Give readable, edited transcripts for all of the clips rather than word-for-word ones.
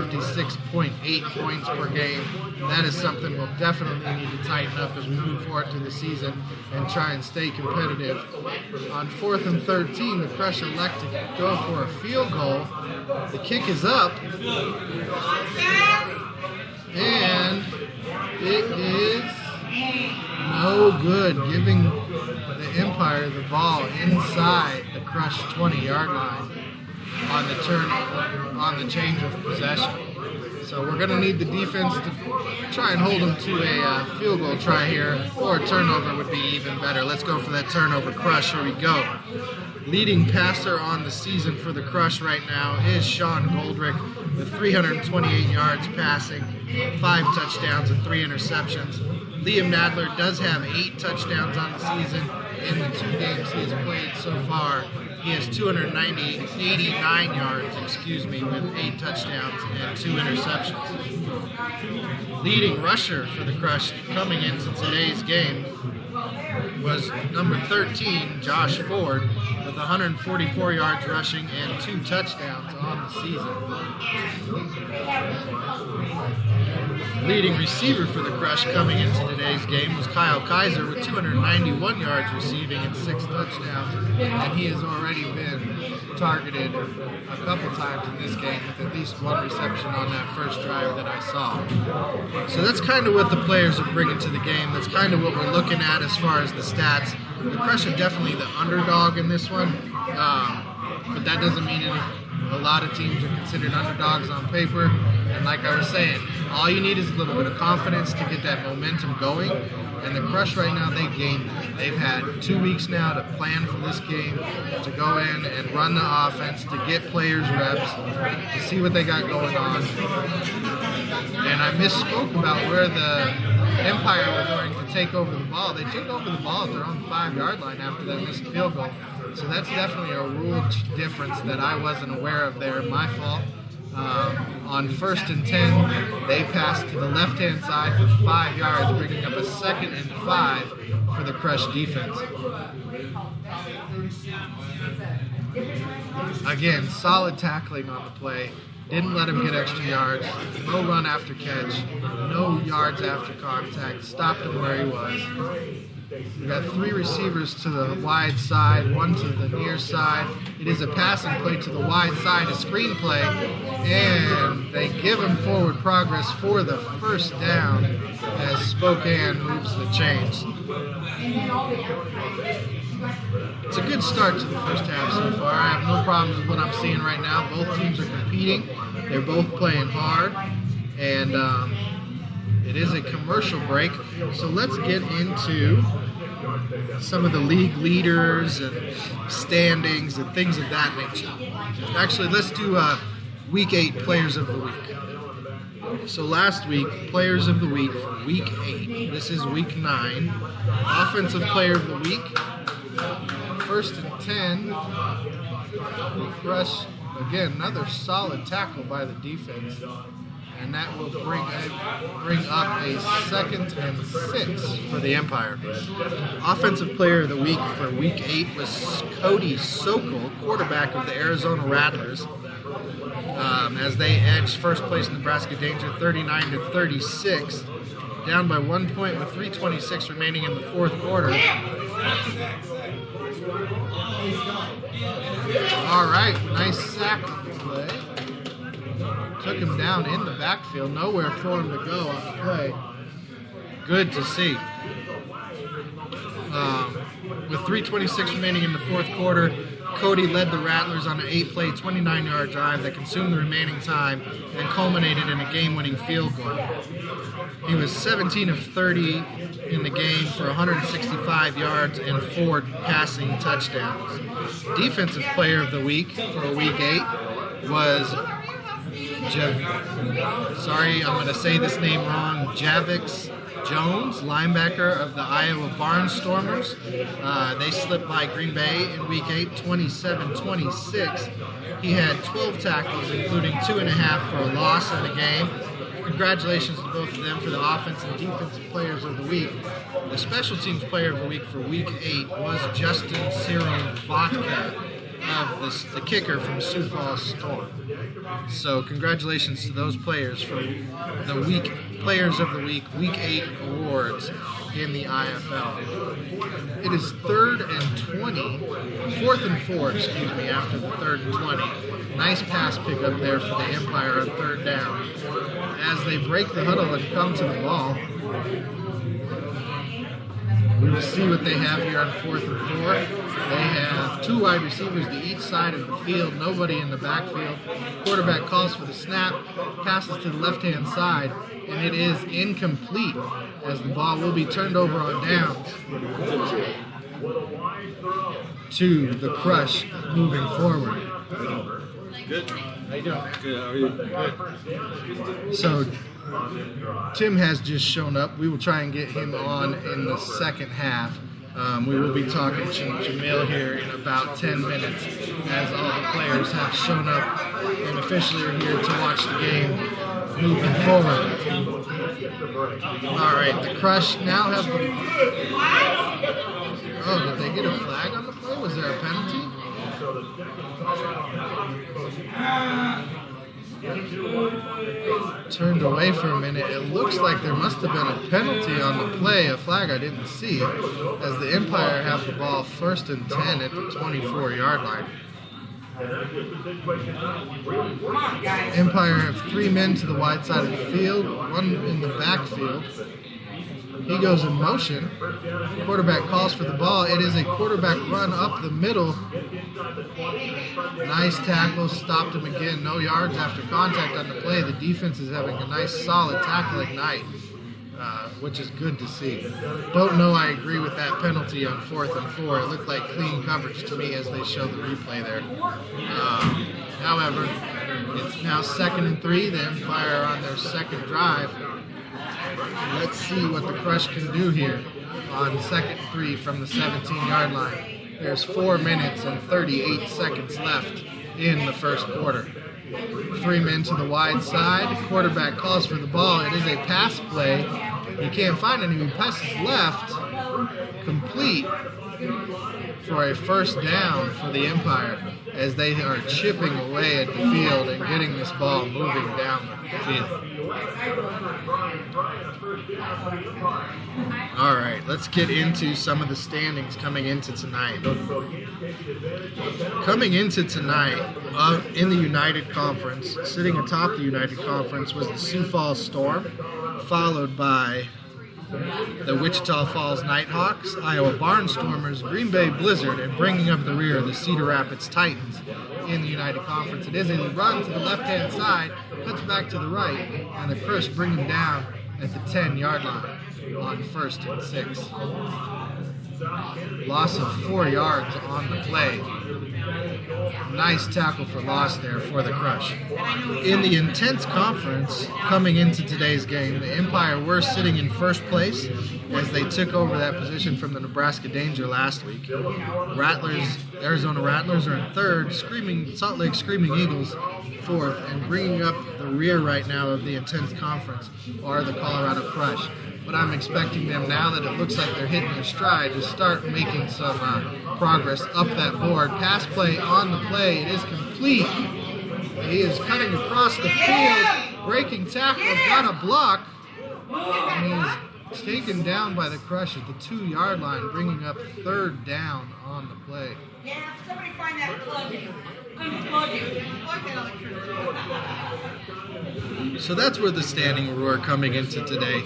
56.8 points per game. That is something we'll definitely need to tighten up as we move forward through the season and try and stay competitive. On 4th and 13, the Crush elect to go for a field goal. The kick is up, and it is no good, giving the Empire the ball inside the Crush 20-yard line on the change of possession. So we're going to need the defense to try and hold them to a field goal try here, or a turnover would be even better. Let's go for that turnover. Crush. Here we go. Leading passer on the season for the Crush right now is Sean Goldrick with 328 yards passing, 5 touchdowns and 3 interceptions. Liam Nadler does have 8 touchdowns on the season. In the 2 games he has played so far, he has 89 yards, with 8 touchdowns and 2 interceptions. Leading rusher for the Crush coming into today's game was number 13, Josh Ford, with 144 yards rushing and 2 touchdowns on the season. Leading receiver for the Crush coming into today's game was Kyle Kaiser with 291 yards receiving and 6 touchdowns, and he has already been targeted a couple times in this game with at least 1 reception on that first drive that I saw. So that's kind of what the players are bringing to the game. That's kind of what we're looking at as far as the stats. The Crush are definitely the underdog in this one, but that doesn't mean a lot of teams are considered underdogs on paper. And like I was saying, all you need is a little bit of confidence to get that momentum going. And the Crush right now, they gained that. They've had 2 weeks now to plan for this game, to go in and run the offense, to get players reps, to see what they got going on. And I misspoke about where the Empire were going to take over the ball. They took over the ball at their own 5-yard line after that missed field goal. So that's definitely a rule difference that I wasn't aware of there. My fault. On 1st and 10, they passed to the left-hand side for 5 yards, bringing up a 2nd and 5 for the Crush defense. Again, solid tackling on the play. Didn't let him get extra yards. No run after catch. No yards after contact. Stopped him where he was. We got 3 receivers to the wide side, 1 to the near side. It is a passing play to the wide side, a screen play, and they give him forward progress for the first down as Spokane moves the chains. It's a good start to the first half so far. I have no problems with what I'm seeing right now. Both teams are competing. They're both playing hard, and it is a commercial break, so let's get into some of the league leaders and standings and things of that nature. Actually, let's do Week 8 Players of the Week. So last week, Players of the Week for Week 8. This is Week 9. Offensive Player of the Week. 1st and 10. Crush, again, another solid tackle by the defense. And that will bring up a 2nd and 6 for the Empire. Offensive Player of the Week for Week 8 was Cody Sokol, quarterback of the Arizona Rattlers, as they edged first place Nebraska Danger 39-36, down by 1 point with 3:26 remaining in the 4th quarter. All right, nice sack play. Took him down in the backfield. Nowhere for him to go on the play. Good to see. With 3:26 remaining in the 4th quarter, Cody led the Rattlers on an 8-play, 29-yard drive that consumed the remaining time and culminated in a game-winning field goal. He was 17 of 30 in the game for 165 yards and 4 passing touchdowns. Defensive Player of the Week for Week 8 was I'm going to say this name wrong, Javix Jones, linebacker of the Iowa Barnstormers. They slipped by Green Bay in Week 8, 27-26. He had 12 tackles, including 2.5 for a loss in the game. Congratulations to both of them for the offense and defensive players of the week. The special teams player of the week for Week 8 was Justin Cyril Vodka. of the kicker from Sioux Falls Storm. So congratulations to those players for the Players of the Week, Week 8 awards in the IFL. It is 4th and 4, after the 3rd and 20. Nice pass pickup there for the Empire on 3rd down. As they break the huddle and come to the ball, we will see what they have here on 4th and 4. They have 2 wide receivers to each side of the field, nobody in the backfield. Quarterback calls for the snap, passes to the left-hand side, and it is incomplete as the ball will be turned over on downs to the Crush moving forward. Good. How you doing? Good. How are you? Good. So Tim has just shown up. We will try and get him on in the second half. We will be talking to Jamil here in about 10 minutes as all the players have shown up and officially are here to watch the game moving forward. All right, the Crush now have the... Oh, did they get a flag on the play? Was there a penalty? Turned away for a minute. It looks like there must have been a penalty on the play, a flag I didn't see, as the Empire have the ball 1st and 10 at the 24-yard line. Empire have 3 men to the wide side of the field, 1 in the backfield. He goes in motion. Quarterback calls for the ball. It is a quarterback run up the middle. Nice tackle. Stopped him again. No yards after contact on the play. The defense is having a nice solid tackling night, which is good to see. Don't know I agree with that penalty on 4th and 4. It looked like clean coverage to me as they show the replay there. However, it's now 2nd and 3. The Empire are on their second drive. Let's see what the Crush can do here on 2nd and 3 from the 17-yard line. There's 4 minutes and 38 seconds left in the first quarter. 3 men to the wide side. Quarterback calls for the ball. It is a pass play. You can't find any. He passes left. Complete for a 1st down for the Empire as they are chipping away at the field and getting this ball moving down the field. All right, let's get into some of the standings coming into tonight. Coming into tonight, in the United Conference, sitting atop the United Conference was the Sioux Falls Storm, followed by the Wichita Falls Nighthawks, Iowa Barnstormers, Green Bay Blizzard, and bringing up the rear, the Cedar Rapids Titans in the United Conference. It is a run to the left-hand side, cuts back to the right, and the Crush bring him down at the 10-yard line on 1st and 6. Loss of 4 yards on the play. Nice tackle for loss there for the Crush. In the intense conference coming into today's game, the Empire were sitting in 1st place as they took over that position from the Nebraska Danger last week. Arizona Rattlers are in 3rd, Salt Lake Screaming Eagles 4th, and bringing up the rear right now of the intense conference are the Colorado Crush. But I'm expecting them, now that it looks like they're hitting their stride, to start making some progress up that board. Pass play on the play. It is complete. He is cutting across the field, breaking tackles, got a block, and he's taken down by the Crush at the 2-yard line, bringing up 3rd down on the play. Yeah, somebody find that plug. Unplug it. So that's where the standing were coming into today.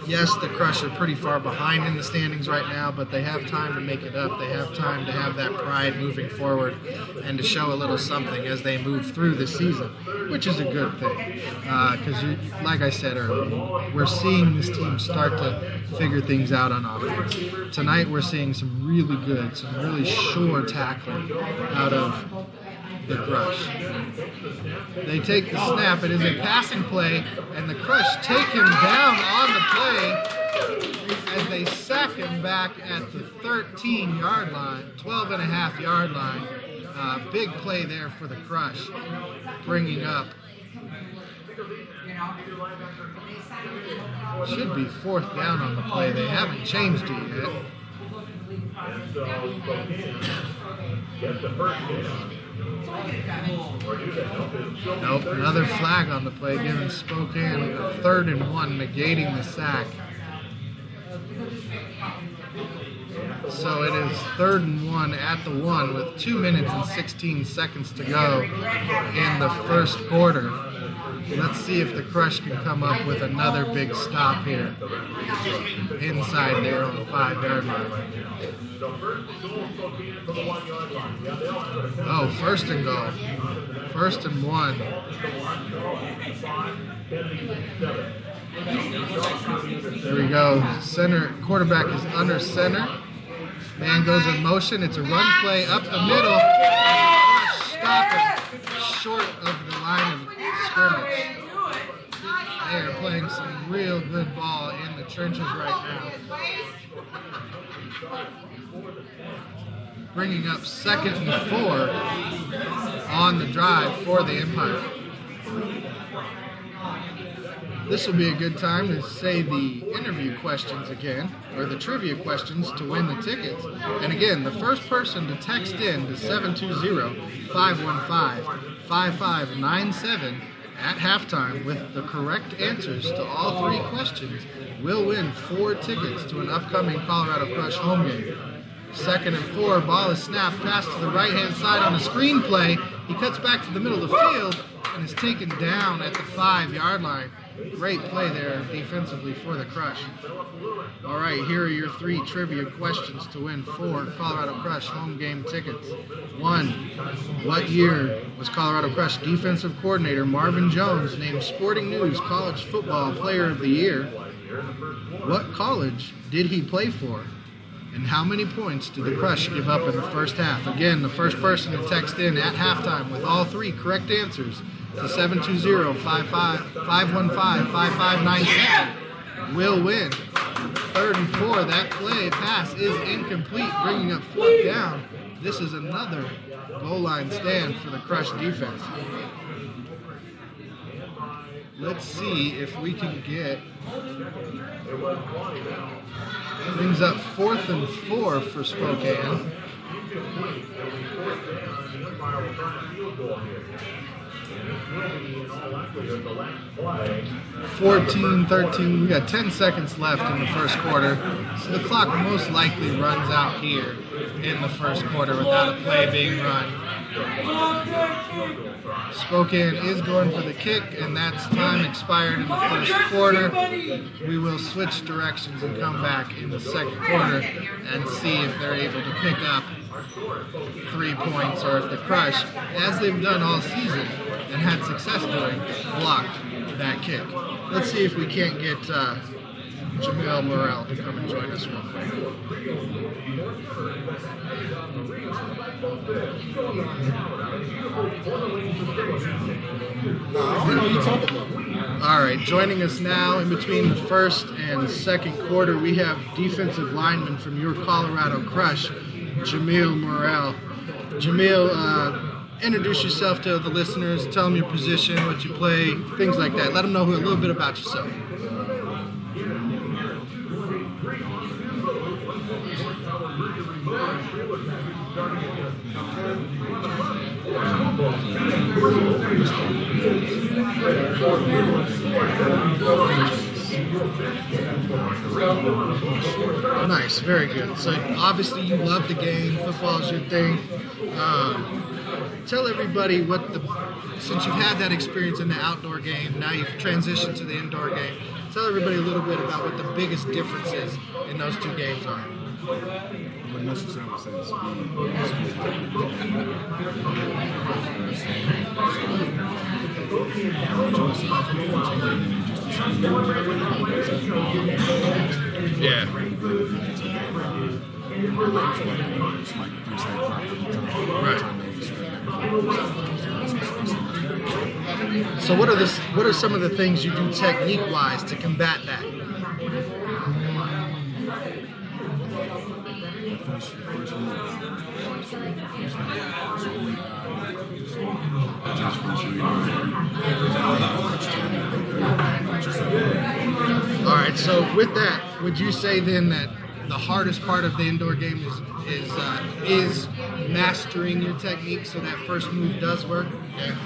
Yes, the Crush are pretty far behind in the standings right now, but they have time to make it up. They have time to have that pride moving forward and to show a little something as they move through the season, which is a good thing. Because, like I said earlier, we're seeing this team start to figure things out on offense. Tonight we're seeing some really sure tackling out of the Crush. They take the snap. It is a passing play, and the Crush take him down on the play as they sack him back at the 13-yard line, 12.5-yard line. Big play there for the Crush, bringing up. Should be 4th down on the play. They haven't changed it yet. Nope, another flag on the play, giving Spokane a 3rd and 1, negating the sack. So it is 3rd and 1 at the 1 with 2 minutes and 16 seconds to go in the first quarter. Let's see if the Crush can come up with another big stop here inside their own 5-yard line. Oh, 1st and goal. 1st and 1. There we go. Center quarterback is under center. Man goes in motion. It's a run play up the middle. Stop it short of the line of scrimmage. They are playing some real good ball in the trenches right now. Bringing up 2nd and 4 on the drive for the Empire. This will be a good time to say the interview questions again, or the trivia questions to win the tickets. And again, the first person to text in to 720-515-5597 at halftime with the correct answers to all 3 questions will win 4 tickets to an upcoming Colorado Crush home game. 2nd and 4, ball is snapped, pass to the right-hand side on the screen play. He cuts back to the middle of the field and is taken down at the 5-yard line. Great play there defensively for the Crush. All right, here are your 3 trivia questions to win 4 Colorado Crush home game tickets. 1, what year was Colorado Crush defensive coordinator Marvin Jones named Sporting News College Football Player of the Year? What college did he play for? And how many points did the Crush give up in the first half? Again, the first person to text in at halftime with all 3 correct answers to 720-515-5597 will win. 3rd and 4, that play pass is incomplete, bringing up 4th down. This is another goal line stand for the Crush defense. Let's see if we can get, brings up 4th and 4 for Spokane. 14-13, we got 10 seconds left in the first quarter, so the clock most likely runs out here in the first quarter without a play being run. Spokane is going for the kick, and that's time expired in the first quarter. We will switch directions and come back in the second quarter and see if they're able to pick up 3 points, or if the Crush, as they've done all season and had success doing, blocked that kick. Let's see if we can't get Jamil Morrell to come and join us real quick. All right, joining us now in between the first and second quarter, we have defensive lineman from your Colorado Crush, Jamil Morrell. Jamil, introduce yourself to the listeners, tell them your position, what you play, things like that. Let them know a little bit about yourself. Nice, very good. So obviously you love the game, football is your thing. Tell everybody since you've had that experience in the outdoor game, now you've transitioned to the indoor game, tell everybody a little bit about what the biggest differences in those 2 games are. I wouldn't necessarily say the speed. Yeah. Right. So what are some of the things you do technique-wise to combat that? All right, so with that, would you say then that the hardest part of the indoor game is is mastering your technique so that first move does work. Yeah.